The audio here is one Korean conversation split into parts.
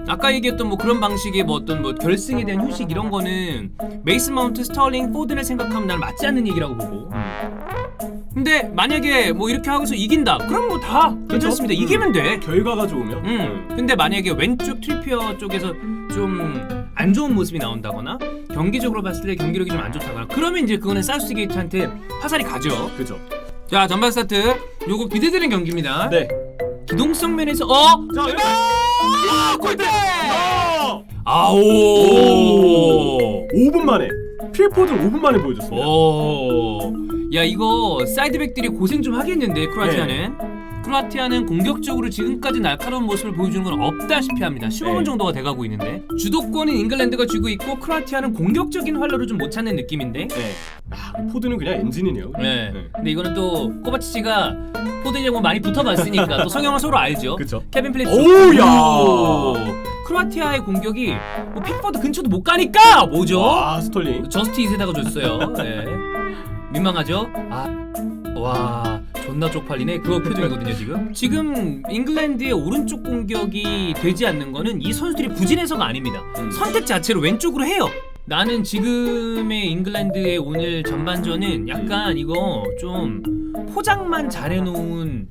아까 얘기했던 뭐 그런 방식의 뭐 어떤 뭐 결승에 대한 휴식 이런 거는 메이슨 마운트, 스털링, 포든을 생각하면 난 맞지 않는 얘기라고 보고. 근데 만약에 뭐 이렇게 하고서 이긴다, 그럼 뭐 다 괜찮습니다. 이기면 돼. 결과가 좋으면. 근데 만약에 왼쪽 트리피어 쪽에서 좀 안 좋은 모습이 나온다거나 경기적으로 봤을 때 경기력이 좀 안 좋다거나 그러면 이제 그거는 사우스게이트한테 화살이 가죠. 그죠. 자, 전반 스타트. 요거 기대되는 경기입니다. 네. 기동성 면에서 자, 골대! 아오! 5분 만에. 필포드 5분 만에 보여줬습니다. 오. 야, 이거 사이드백들이 고생 좀 하겠는데 크로아티아는. 네. 크로아티아는 공격적으로 지금까지 날카로운 모습을 보여주는 건 없다시피 합니다. 15분 네. 정도가 돼가고 있는데 주도권은 잉글랜드가 쥐고 있고 크로아티아는 공격적인 활로를 좀 못 찾는 느낌인데. 네. 포드는 그냥 엔진이네요. 네. 근데 이거는 또 코바치치가 포드냐고 많이 붙어봤으니까 또 성향을 서로 알죠. 그쵸. 케빈 필립스. 오야. 크로아티아의 공격이 뭐 픽포드 근처도 못 가니까 뭐죠? 와, 스털링. 저스티잇에다가 줬어요. 네. 민망하죠? 와, 존나 쪽팔리네. 그거 표정이거든요 지금. 지금 잉글랜드의 오른쪽 공격이 되지 않는 거는 이 선수들이 부진해서가 아닙니다. 선택 자체로 왼쪽으로 해요. 나는 지금의 잉글랜드의 오늘 전반전은 약간 이거 좀 포장만 잘해놓은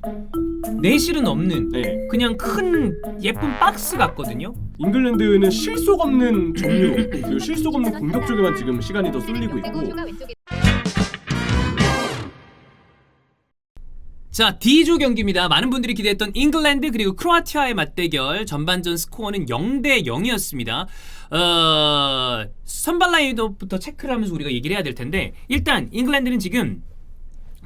내실은 없는 네. 그냥 큰 예쁜 박스 같거든요. 잉글랜드는 실속 없는 종류 그리고 실속 없는 공격 쪽에만 지금 시간이 더 쏠리고 있고. 자, D조 경기입니다. 많은 분들이 기대했던 잉글랜드 그리고 크로아티아의 맞대결. 전반전 스코어는 0대 0이었습니다. 선발 라인부터 체크를 하면서 우리가 얘기를 해야 될 텐데, 일단 잉글랜드는 지금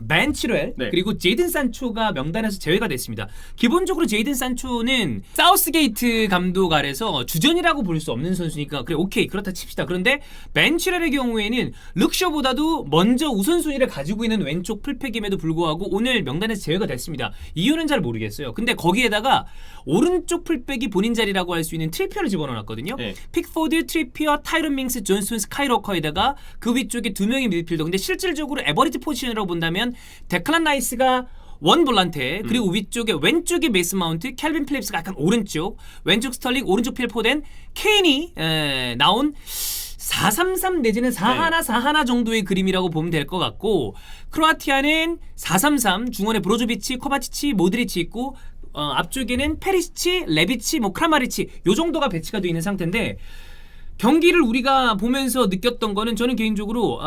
벤 치렐 네. 그리고 제이든 산초가 명단에서 제외가 됐습니다. 기본적으로 제이든 산초는 사우스게이트 감독 아래서 주전이라고 볼 수 없는 선수니까 그래, 오케이, 그렇다 칩시다. 그런데 벤 치렐의 경우에는 룩쇼보다도 먼저 우선순위를 가지고 있는 왼쪽 풀백임에도 불구하고 오늘 명단에서 제외가 됐습니다. 이유는 잘 모르겠어요. 근데 거기에다가 오른쪽 풀백이 본인 자리라고 할 수 있는 트리피어를 집어넣어놨거든요. 네. 픽포드, 트리피어, 타이런 밍스, 존슨, 스카이워커에다가 그 위쪽에 2명의 미드필더. 근데 실질적으로 에버리지 포지션으로 본다면 데클란 라이스가 원 볼란테, 그리고 위쪽에 왼쪽에 메이슨 마운트, 캘빈 필립스가 약간 오른쪽, 왼쪽 스털링, 오른쪽 필포덴, 케인이 나온 4-3-3 내지는 4-1-4-1 정도의 그림이라고 보면 될 것 같고, 크로아티아는 4-3-3 중원에 브로조비치, 코바치치, 모드리치 있고 앞쪽에는 페리시치, 레비치, 뭐 크라마리치 요 정도가 배치가 되어 있는 상태인데, 경기를 우리가 보면서 느꼈던 거는 저는 개인적으로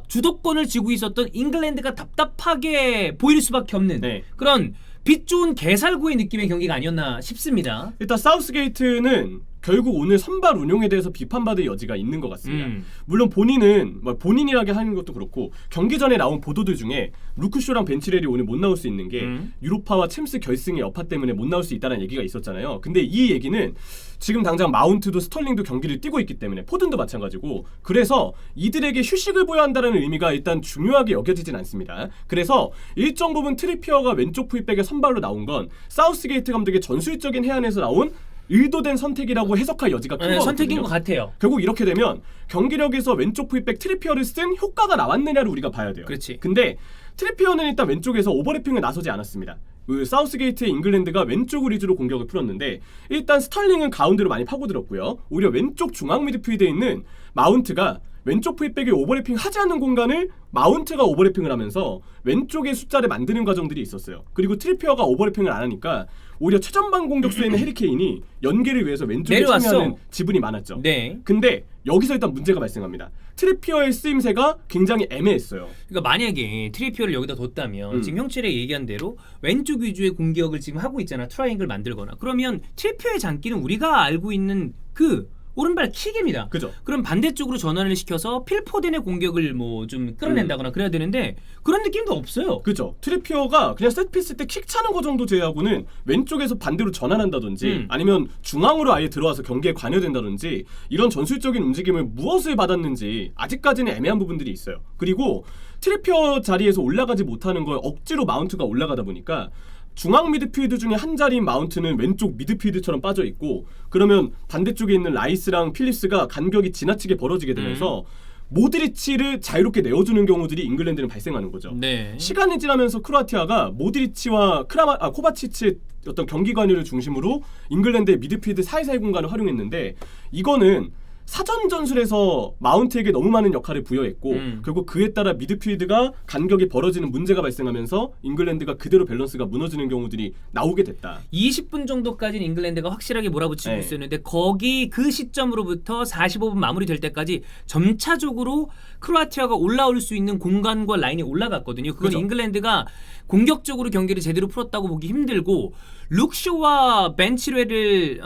주도권을 쥐고 있었던 잉글랜드가 답답하게 보일 수밖에 없는 네. 그런 빛 좋은 개살구의 느낌의 경기가 아니었나 싶습니다. 일단 사우스게이트는 결국 오늘 선발 운용에 대해서 비판받을 여지가 있는 것 같습니다. 물론 본인은 본인이라게 하는 것도 그렇고 경기 전에 나온 보도들 중에 루크쇼랑 벤치렐이 오늘 못 나올 수 있는 게 유로파와 챔스 결승의 여파 때문에 못 나올 수 있다는 얘기가 있었잖아요. 근데 이 얘기는 지금 당장 마운트도 스털링도 경기를 뛰고 있기 때문에, 포든도 마찬가지고, 그래서 이들에게 휴식을 보여야 한다는 의미가 일단 중요하게 여겨지진 않습니다. 그래서 일정 부분 트리피어가 왼쪽 풀백에 선발로 나온 건 사우스게이트 감독의 전술적인 해안에서 나온 의도된 선택이라고 해석할 여지가 큰 거거든요. 선택인 것 같아요. 결국 이렇게 되면 경기력에서 왼쪽 풀백 트리피어를 쓴 효과가 나왔느냐를 우리가 봐야 돼요. 그렇지. 근데 트리피어는 일단 왼쪽에서 오버래핑을 나서지 않았습니다. 그 사우스게이트의 잉글랜드가 왼쪽을 위주로 공격을 풀었는데, 일단 스털링은 가운데로 많이 파고들었고요. 오히려 왼쪽 중앙 미드필드에 있는 마운트가 왼쪽 풀백에 오버래핑 하지 않는 공간을 마운트가 오버래핑을 하면서 왼쪽의 숫자를 만드는 과정들이 있었어요. 그리고 트리피어가 오버래핑을 안 하니까 오히려 최전방 공격수에 있는 해리케인이 연계를 위해서 왼쪽에 내려왔어. 참여하는 지분이 많았죠. 네. 근데 여기서 일단 문제가 발생합니다. 트리피어의 쓰임새가 굉장히 애매했어요. 그러니까 만약에 트리피어를 여기다 뒀다면 지금 형철이 얘기한 대로 왼쪽 위주의 공격을 지금 하고 있잖아. 트라이앵글 만들거나. 그러면 트리피어의 장기는 우리가 알고 있는 그 오른발 킥입니다. 그죠. 그럼 반대쪽으로 전환을 시켜서 필포덴의 공격을 뭐 좀 끌어낸다거나 그래야 되는데 그런 느낌도 없어요. 그죠. 트리피어가 그냥 세트피스 때 킥 차는 거 정도 제외하고는 왼쪽에서 반대로 전환한다든지 아니면 중앙으로 아예 들어와서 경기에 관여된다든지 이런 전술적인 움직임을 무엇을 받았는지 아직까지는 애매한 부분들이 있어요. 그리고 트리피어 자리에서 올라가지 못하는 걸 억지로 마운트가 올라가다 보니까 중앙 미드필드 중에 한 자리인 마운트는 왼쪽 미드필드처럼 빠져 있고, 그러면 반대쪽에 있는 라이스랑 필립스가 간격이 지나치게 벌어지게 되면서 모드리치를 자유롭게 내어주는 경우들이 잉글랜드는 발생하는 거죠. 네. 시간이 지나면서 크로아티아가 모드리치와 코바치치의 어떤 경기 관여를 중심으로 잉글랜드의 미드필드 사이사이 공간을 활용했는데 이거는 사전 전술에서 마운트에게 너무 많은 역할을 부여했고 결국 그에 따라 미드필드가 간격이 벌어지는 문제가 발생하면서 잉글랜드가 그대로 밸런스가 무너지는 경우들이 나오게 됐다. 20분 정도까지는 잉글랜드가 확실하게 몰아붙이고 네. 있었는데 거기 그 시점으로부터 45분 마무리될 때까지 점차적으로 크로아티아가 올라올 수 있는 공간과 라인이 올라갔거든요. 그건 그렇죠. 잉글랜드가 공격적으로 경기를 제대로 풀었다고 보기 힘들고 룩쇼와 벤치레를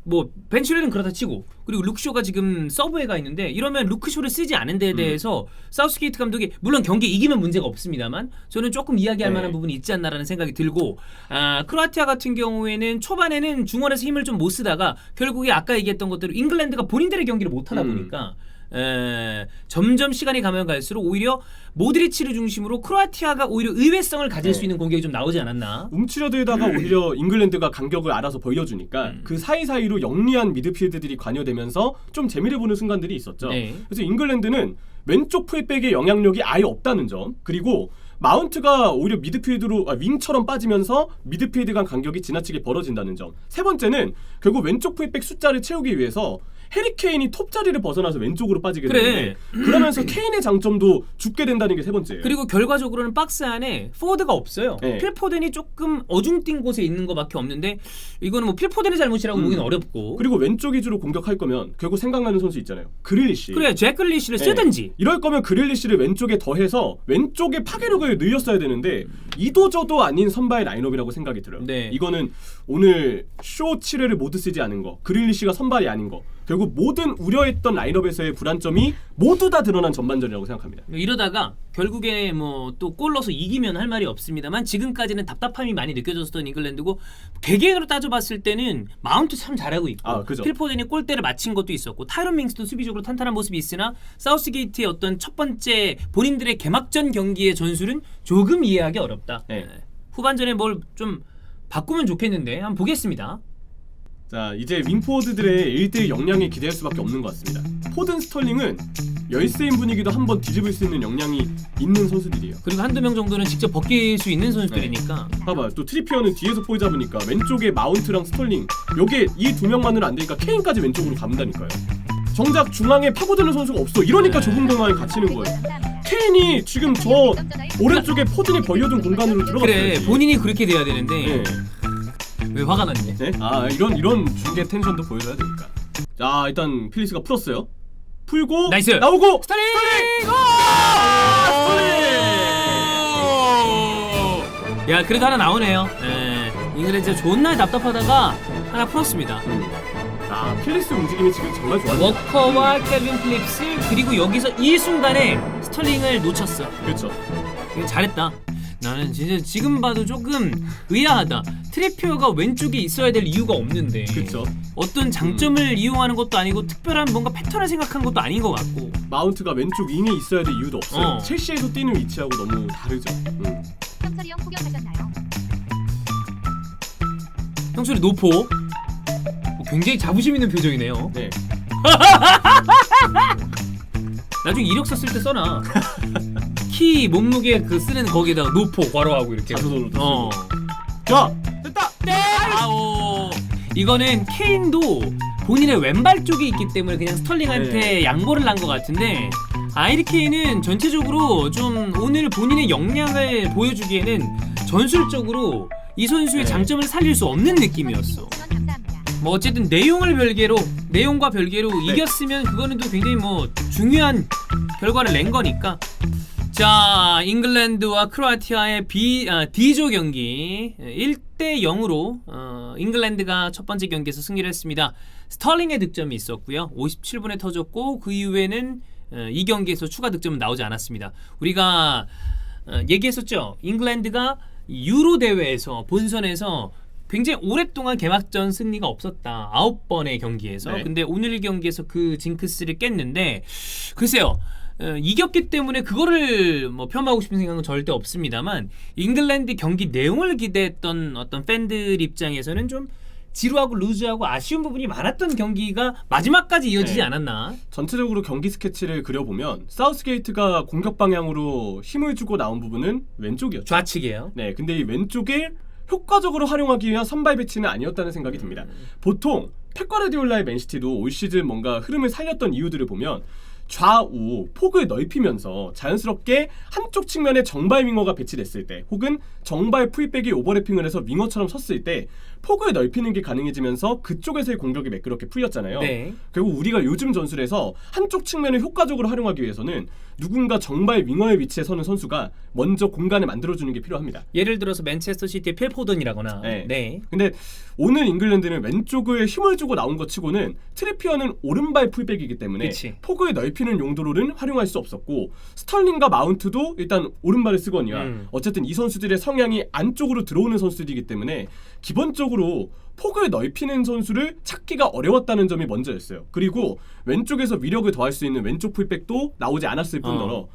뭐 벤치레는 그렇다 치고 그리고 룩쇼가 지금 서브에 가 있는데 이러면 루크쇼를 쓰지 않은 데에 대해서 사우스게이트 감독이 물론 경기 이기면 문제가 없습니다만 저는 조금 이야기할 네. 만한 부분이 있지 않나라는 생각이 들고 크로아티아 같은 경우에는 초반에는 중원에서 힘을 좀 못 쓰다가 결국에 아까 얘기했던 것대로 잉글랜드가 본인들의 경기를 못 하다 보니까 점점 시간이 가면 갈수록 오히려 모드리치를 중심으로 크로아티아가 오히려 의외성을 가질 네. 수 있는 공격이 좀 나오지 않았나. 움츠려들다가 오히려 잉글랜드가 간격을 알아서 벌려주니까 그 사이사이로 영리한 미드필드들이 관여되면서 좀 재미를 보는 순간들이 있었죠. 네. 그래서 잉글랜드는 왼쪽 풀백의 영향력이 아예 없다는 점, 그리고 마운트가 오히려 미드필드로 윙처럼 빠지면서 미드필드 간 간격이 지나치게 벌어진다는 점. 세 번째는 결국 왼쪽 풀백 숫자를 채우기 위해서 해리 케인이 톱 자리를 벗어나서 왼쪽으로 빠지게 그래. 되는데 그러면서 케인의 장점도 죽게 된다는 게 세 번째예요. 그리고 결과적으로는 박스 안에 포워드가 없어요. 네. 필포덴이 조금 어중뛴 곳에 있는 것밖에 없는데 이거는 뭐 필포덴의 잘못이라고 보기는 어렵고. 그리고 왼쪽 위주로 공격할 거면 결국 생각나는 선수 있잖아요. 그릴리시. 그래 잭 글리시를 쓰든지. 이럴 거면 그릴리시를 왼쪽에 더해서 왼쪽에 파괴력을 늘렸어야 되는데 이도저도 아닌 선발 라인업이라고 생각이 들어요. 네. 이거는 오늘 쇼 7회를 모두 쓰지 않은 거, 그릴리시가 선발이 아닌 거, 결국 모든 우려했던 라인업에서의 불안점이 모두 다 드러난 전반전이라고 생각합니다. 이러다가 결국에 뭐 또 골 넣어서 이기면 할 말이 없습니다만 지금까지는 답답함이 많이 느껴졌던 잉글랜드고 개개인으로 따져봤을 때는 마운트 참 잘하고 있고 그죠. 필포덴이 골대를 맞힌 것도 있었고 타이런 밍스도 수비적으로 탄탄한 모습이 있으나 사우스게이트의 어떤 첫 번째 본인들의 개막전 경기의 전술은 조금 이해하기 어렵다. 네. 후반전에 뭘 좀 바꾸면 좋겠는데 한번 보겠습니다. 자, 이제 윙포워드들의 1대1 역량에 기대할 수밖에 없는 것 같습니다. 포든 스털링은 열세인 분위기도 한번 뒤집을 수 있는 역량이 있는 선수들이에요. 그리고 한두 명 정도는 직접 벗길 수 있는 선수들이니까 봐봐, 또 트리피어는 뒤에서 포위 잡으니까 왼쪽에 마운트랑 스털링, 요게 이 두 명만으로 안 되니까 케인까지 왼쪽으로 가문다니까요. 정작 중앙에 파고드는 선수가 없어. 이러니까 좁은 공간에 갇히는 거예요. 케인이 지금 저 오른쪽에 포든이 벌려둔 공간으로 들어갔어요. 그래 본인이 그렇게 돼야 되는데 네. 왜 화가 났네. 네? 이런 중계 텐션도 보여줘야 되니까. 자, 일단 필리스가 풀었어요. 풀고 나이스. 나오고 스타링! 야 그래도 하나 나오네요. 잉글랜드 진짜 존나 답답하다가 하나 풀었습니다. 필리스 움직임이 지금 정말 좋았어요. 워커와 캘빈 필립스 그리고 여기서 이 순간에 스털링을 놓쳤어. 그렇죠. 이거 잘했다. 나는 진짜 지금 봐도 조금 의아하다. 트리피어가 왼쪽에 있어야 될 이유가 없는데 그렇죠. 어떤 장점을 이용하는 것도 아니고 특별한 뭔가 패턴을 생각한 것도 아닌 것 같고 마운트가 왼쪽 윙에 있어야 될 이유도 없어요. 어. 첼시에서 뛰는 위치하고 너무 다르죠. 형철이 형 구경하셨나요? 형철이 노포 굉장히 자부심 있는 표정이네요. 네. 나중에 이력서 쓸 때 써놔. 키 몸무게 그 쓰는 거기다가 노포 괄호하고 이렇게. 자소서로 어. 자, 됐다. 네. 아오. 이거는 케인도 본인의 왼발 쪽에 있기 때문에 그냥 스털링한테 네. 양보를 한 것 같은데 아이리 케인은 전체적으로 좀 오늘 본인의 역량을 보여주기에는 전술적으로 이 선수의 네. 장점을 살릴 수 없는 느낌이었어. 감사합니다. 뭐 어쨌든 내용과 별개로 네. 이겼으면 그거는 또 굉장히 뭐 중요한 결과를 낸 거니까. 자, 잉글랜드와 크로아티아의 D조 경기 1대 0으로 잉글랜드가 첫 번째 경기에서 승리를 했습니다. 스털링의 득점이 있었고요. 57분에 터졌고 그 이후에는 이 경기에서 추가 득점은 나오지 않았습니다. 우리가 얘기했었죠. 잉글랜드가 유로 대회에서 본선에서 굉장히 오랫동안 개막전 승리가 없었다. 9번의 경기에서. 네. 근데 오늘 경기에서 그 징크스를 깼는데 글쎄요. 이겼기 때문에 그거를 뭐 폄하하고 싶은 생각은 절대 없습니다만 잉글랜드 경기 내용을 기대했던 어떤 팬들 입장에서는 좀 지루하고 루즈하고 아쉬운 부분이 많았던 경기가 마지막까지 이어지지 네. 않았나. 전체적으로 경기 스케치를 그려보면 사우스게이트가 공격 방향으로 힘을 주고 나온 부분은 왼쪽이었죠. 좌측이에요. 네, 근데 이 왼쪽에 효과적으로 활용하기 위한 선발 배치는 아니었다는 생각이 듭니다. 보통 펩 가르디올라의 맨시티도 올 시즌 뭔가 흐름을 살렸던 이유들을 보면 좌우 폭을 넓히면서 자연스럽게 한쪽 측면에 정발 윙어가 배치됐을 때 혹은 정발 풀백이 오버래핑을 해서 윙어처럼 섰을 때 폭을 넓히는 게 가능해지면서 그쪽에서의 공격이 매끄럽게 풀렸잖아요. 네. 결국 우리가 요즘 전술에서 한쪽 측면을 효과적으로 활용하기 위해서는 누군가 정발 윙어의 위치에 서는 선수가 먼저 공간을 만들어주는 게 필요합니다. 예를 들어서 맨체스터 시티의 필 포든이라거나. 네. 네. 근데 오늘 잉글랜드는 왼쪽을 힘을 주고 나온 것 치고는 트리피어는 오른발 풀백이기 때문에 그치. 폭을 넓히는 용도로는 활용할 수 없었고 스털링과 마운트도 일단 오른발을 쓰거니와 어쨌든 이 선수들의 성향이 안쪽으로 들어오는 선수들이기 때문에 기본적으로 폭을 넓히는 선수를 찾기가 어려웠다는 점이 먼저였어요. 그리고 왼쪽에서 위력을 더할 수 있는 왼쪽 풀백도 나오지 않았을 뿐더러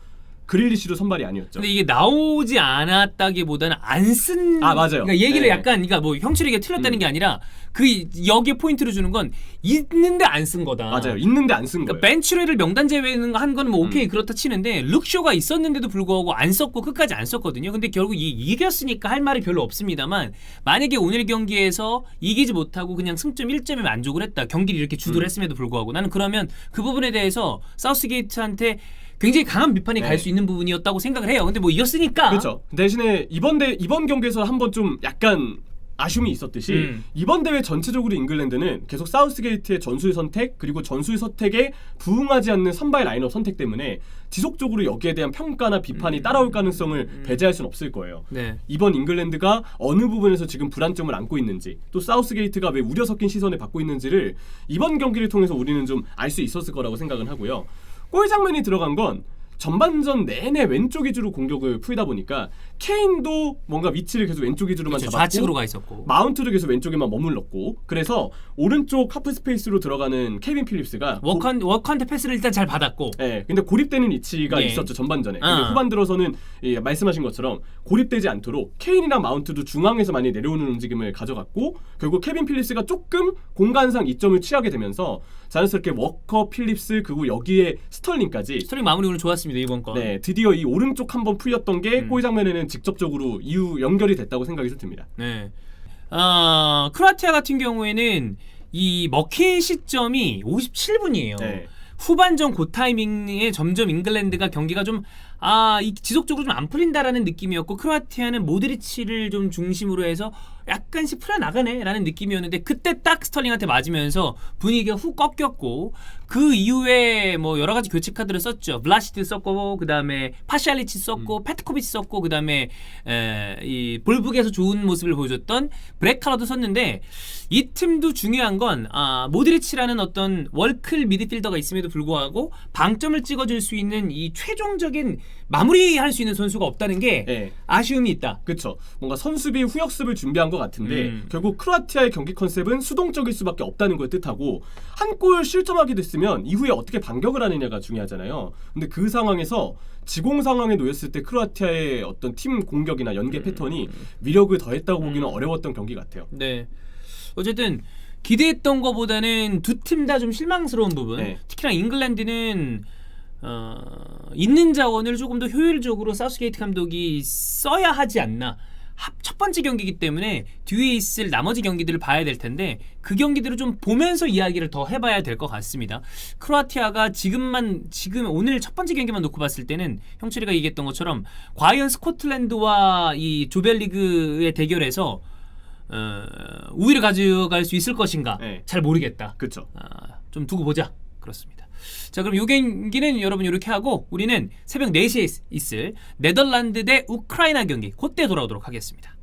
그릴리시도 선발이 아니었죠. 근데 이게 나오지 않았다기보다는 안 쓴. 아, 맞아요. 그러니까 얘기를 네. 약간 그러니까 뭐 형철이가 틀렸다는 게 아니라 그 여기에 포인트를 주는 건 있는데 안 쓴 거다. 맞아요. 있는데 안 쓴 거예요. 그러니까 벤치레를 명단 제외한 건 뭐 오케이 그렇다 치는데 룩쇼가 있었는데도 불구하고 안 썼고 끝까지 안 썼거든요. 근데 결국 이겼으니까 할 말이 별로 없습니다만 만약에 오늘 경기에서 이기지 못하고 그냥 승점 1점에 만족을 했다. 경기를 이렇게 주도를 했음에도 불구하고 나는 그러면 그 부분에 대해서 사우스게이트한테 굉장히 강한 비판이 갈 수 있는 부분이었다고 생각을 해요. 근데 뭐 이겼으니까. 그렇죠. 대신에 이번 경기에서 한번 좀 약간 아쉬움이 있었듯이 이번 대회 전체적으로 잉글랜드는 계속 사우스게이트의 전술 선택 그리고 전술 선택에 부응하지 않는 선발 라인업 선택 때문에 지속적으로 여기에 대한 평가나 비판이 따라올 가능성을 배제할 수는 없을 거예요. 네. 이번 잉글랜드가 어느 부분에서 지금 불안점을 안고 있는지 또 사우스게이트가 왜 우려 섞인 시선을 받고 있는지를 이번 경기를 통해서 우리는 좀 알 수 있었을 거라고 생각은 하고요. 골 장면이 들어간 건 전반전 내내 왼쪽 위주로 공격을 풀다 보니까 케인도 뭔가 위치를 계속 왼쪽 위주로만 그렇죠. 잡았고 좌측으로 가 있었고. 마운트도 계속 왼쪽에만 머물렀고 그래서 오른쪽 하프 스페이스로 들어가는 케빈 필립스가 워크한테 패스를 일단 잘 받았고. 네, 근데 고립되는 위치가 예. 있었죠 전반전에. 근데 후반 들어서는 말씀하신 것처럼 고립되지 않도록 케인이랑 마운트도 중앙에서 많이 내려오는 움직임을 가져갔고 결국 케빈 필립스가 조금 공간상 이점을 취하게 되면서 자연스럽게 워커, 필립스 그리고 여기에 스털링까지. 스토링 마무리 오늘 좋았습니다 이번 거. 네, 드디어 이 오른쪽 한번 풀렸던 게 골 장면에는 직접적으로 이후 연결이 됐다고 생각이 좀 듭니다. 네. 크로아티아 같은 경우에는 이 먹힌 시점이 57분이에요. 네. 후반전 그 타이밍에 점점 잉글랜드가 경기가 좀 지속적으로 좀 안 풀린다라는 느낌이었고 크로아티아는 모드리치를 좀 중심으로 해서 약간씩 풀어나가네라는 느낌이었는데 그때 딱 스털링한테 맞으면서 분위기가 훅 꺾였고 그 이후에 뭐 여러 가지 교체 카드를 썼죠. 블라시트 썼고 그다음에 파샬리치 썼고 페트코비치 썼고 그다음에 이 볼북에서 좋은 모습을 보여줬던 브레카라도 썼는데 이 팀도 중요한 건 모드리치라는 어떤 월클 미드필더가 있음에도 불구하고 방점을 찍어줄 수 있는 이 최종적인 마무리할 수 있는 선수가 없다는 게 네. 아쉬움이 있다. 그렇죠. 뭔가 선수비 후역습을 준비한 것 같은데 결국 크로아티아의 경기 컨셉은 수동적일 수밖에 없다는 걸 뜻하고 한 골 실점하게 됐으면 이후에 어떻게 반격을 하느냐가 중요하잖아요. 근데 그 상황에서 지공 상황에 놓였을 때 크로아티아의 어떤 팀 공격이나 연계 패턴이 위력을 더했다고 보기는 어려웠던 경기 같아요. 네. 어쨌든 기대했던 것보다는 두 팀 다 좀 실망스러운 부분. 네. 특히나 잉글랜드는 있는 자원을 조금 더 효율적으로 사우스게이트 감독이 써야 하지 않나. 첫 번째 경기이기 때문에 뒤에 있을 나머지 경기들을 봐야 될 텐데 그 경기들을 좀 보면서 이야기를 더 해봐야 될 것 같습니다. 크로아티아가 지금 오늘 첫 번째 경기만 놓고 봤을 때는 형철이가 얘기했던 것처럼 과연 스코틀랜드와 이 조별리그의 대결에서 우위를 가져갈 수 있을 것인가 네. 잘 모르겠다. 그렇죠. 좀 두고 보자. 그렇습니다. 자, 그럼 이 경기는 여러분 이렇게 하고 우리는 새벽 4시에 있을 네덜란드 대 우크라이나 경기 그때 돌아오도록 하겠습니다.